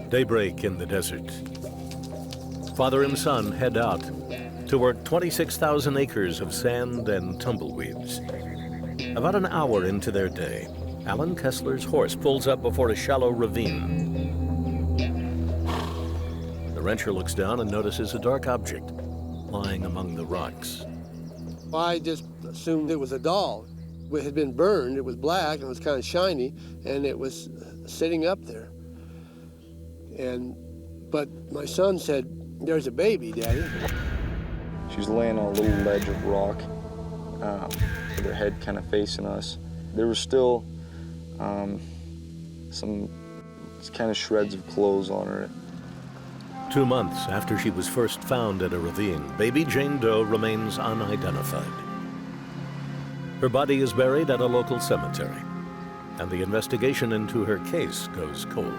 Daybreak in the desert. Father and son head out to work 26,000 acres of sand and tumbleweeds. About an hour into their day, Alan Kessler's horse pulls up before a shallow ravine. The rancher looks down and notices a dark object lying among the rocks. I just assumed it was a doll. It had been burned, it was black, and it was kind of shiny, and it was sitting up there. But my son said, "There's a baby, Daddy." She's laying on a little ledge of rock with her head kind of facing us. There were still some kind of shreds of clothes on her. 2 months after she was first found in a ravine, baby Jane Doe remains unidentified. Her body is buried at a local cemetery, and the investigation into her case goes cold.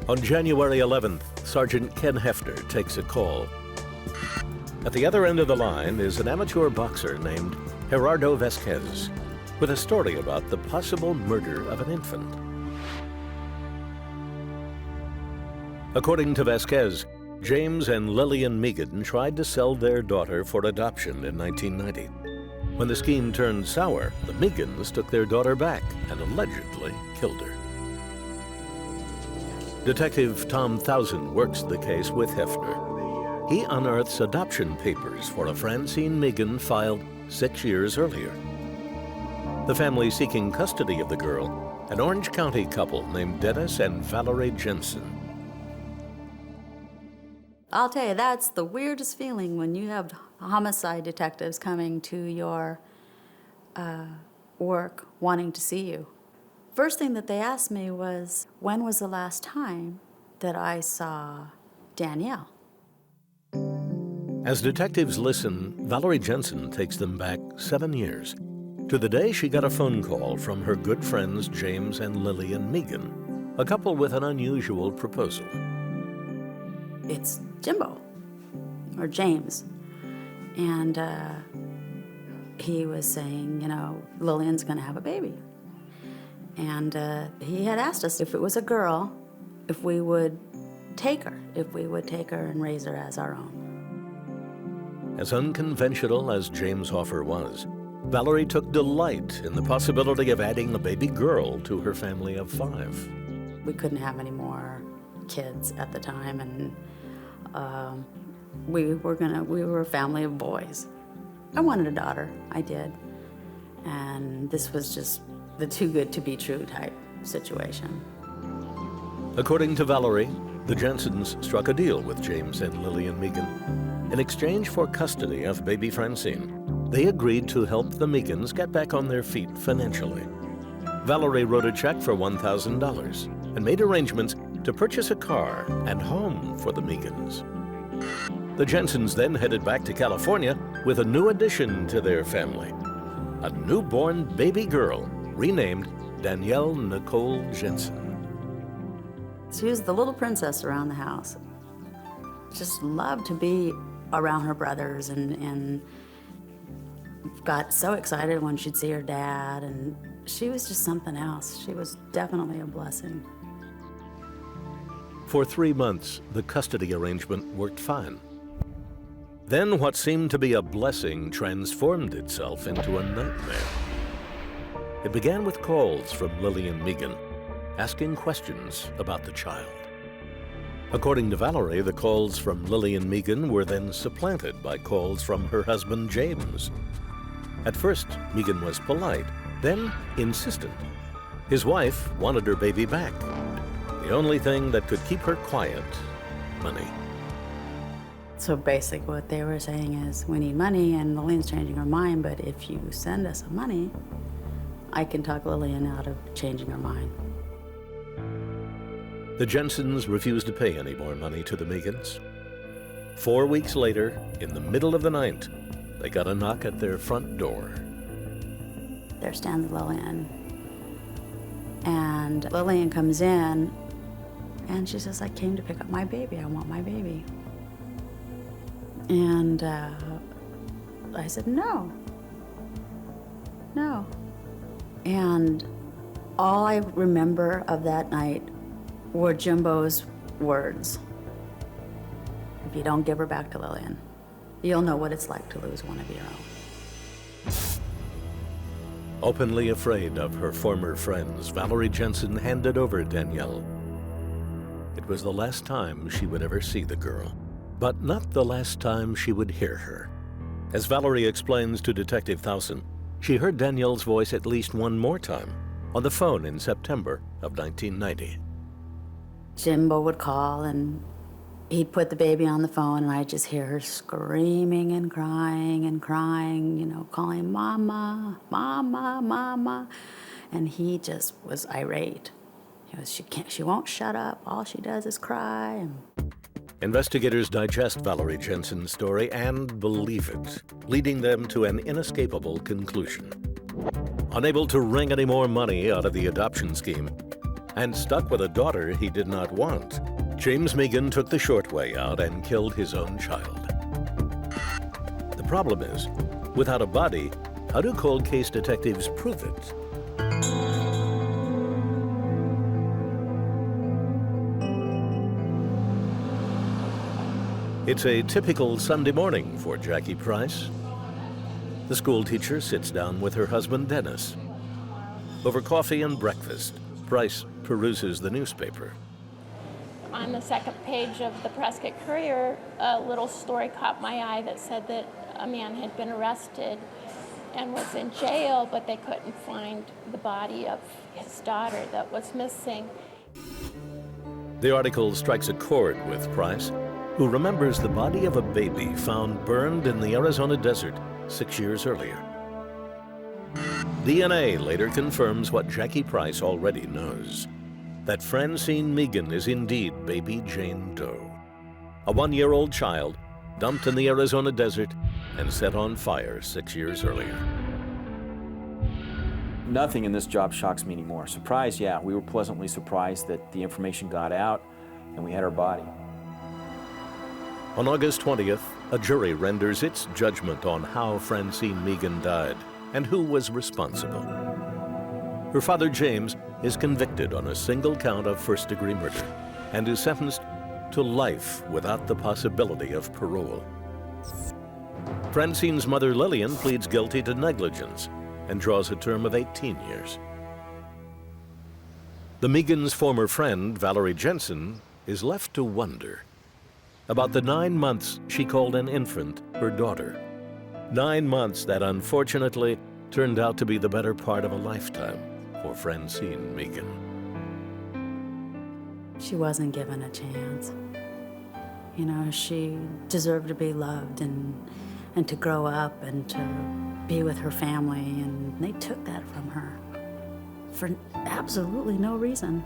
On January 11th, Sergeant Ken Hefner takes a call. At the other end of the line is an amateur boxer named Gerardo Vasquez with a story about the possible murder of an infant. According to Vasquez, James and Lillian Megan tried to sell their daughter for adoption in 1990. When the scheme turned sour, the Megans took their daughter back and allegedly killed her. Detective Tom Thousand works the case with Hefner. He unearths adoption papers for a Francine Megan filed 6 years earlier. The family seeking custody of the girl, an Orange County couple named Dennis and Valerie Jensen. I'll tell you, that's the weirdest feeling when you have homicide detectives coming to your work wanting to see you. First thing that they asked me was, when was the last time that I saw Danielle? As detectives listen, Valerie Jensen takes them back 7 years to the day she got a phone call from her good friends James and Lillian Megan, a couple with an unusual proposal. It's Jimbo, or James, and he was saying, you know, Lillian's gonna have a baby. And he had asked us if it was a girl, if we would take her and raise her as our own. As unconventional as James' offer was, Valerie took delight in the possibility of adding a baby girl to her family of 5. We couldn't have any more kids at the time, and we were a family of boys. I wanted a daughter, I did. And this was just the too good to be true type situation. According to Valerie, the Jensens struck a deal with James and Lillian Megan. In exchange for custody of baby Francine, they agreed to help the Megans get back on their feet financially. Valerie wrote a check for $1,000 and made arrangements to purchase a car and home for the Megans. The Jensens then headed back to California with a new addition to their family, a newborn baby girl renamed Danielle Nicole Jensen. She was the little princess around the house. Just loved to be around her brothers and got so excited when she'd see her dad, and she was just something else. She was definitely a blessing. For 3 months, the custody arrangement worked fine. Then what seemed to be a blessing transformed itself into a nightmare. It began with calls from Lillian Megan, asking questions about the child. According to Valerie, the calls from Lillian Megan were then supplanted by calls from her husband, James. At first, Megan was polite, then insistent. His wife wanted her baby back. The only thing that could keep her quiet, money. So basically what they were saying is, we need money, and Lillian's changing her mind, but if you send us some money, I can talk Lillian out of changing her mind. The Jensens refused to pay any more money to the Megans. 4 weeks later, in the middle of the night, they got a knock at their front door. There stands Lillian. And Lillian comes in, and she says, I came to pick up my baby. I want my baby. And I said, no. And all I remember of that night were Jimbo's words. If you don't give her back to Lillian, you'll know what it's like to lose one of your own. Openly afraid of her former friends, Valerie Jensen handed over Danielle. It was the last time she would ever see the girl, but not the last time she would hear her. As Valerie explains to Detective Thowson, she heard Danielle's voice at least one more time on the phone in September of 1990. Jimbo would call and he'd put the baby on the phone, and I'd just hear her screaming and crying, you know, calling mama, mama, mama. And he just was irate. He was, she won't shut up. All she does is cry. And Investigators digest Valerie Jensen's story and believe it, leading them to an inescapable conclusion. Unable to wring any more money out of the adoption scheme, and stuck with a daughter he did not want, James Megan took the short way out and killed his own child. The problem is, without a body, how do cold case detectives prove it? It's a typical Sunday morning for Jackie Price. The school teacher sits down with her husband, Dennis. Over coffee and breakfast, Price peruses the newspaper. On the second page of the Prescott Courier, a little story caught my eye that said that a man had been arrested and was in jail, but they couldn't find the body of his daughter that was missing. The article strikes a chord with Price, who remembers the body of a baby found burned in the Arizona desert 6 years earlier. DNA later confirms what Jackie Price already knows, that Francine Megan is indeed baby Jane Doe, a 1-year-old child dumped in the Arizona desert and set on fire 6 years earlier. Nothing in this job shocks me anymore. Surprised, yeah, we were pleasantly surprised that the information got out and we had her body. On August 20th, a jury renders its judgment on how Francine Megan died and who was responsible. Her father, James, is convicted on a single count of first-degree murder and is sentenced to life without the possibility of parole. Francine's mother, Lillian, pleads guilty to negligence and draws a term of 18 years. The Megan's former friend, Valerie Jensen, is left to wonder about the 9 months she called an infant her daughter. 9 months that unfortunately turned out to be the better part of a lifetime for Francine Megan. she wasn't given a chance. You know, she deserved to be loved and to grow up and to be with her family, and they took that from her for absolutely no reason.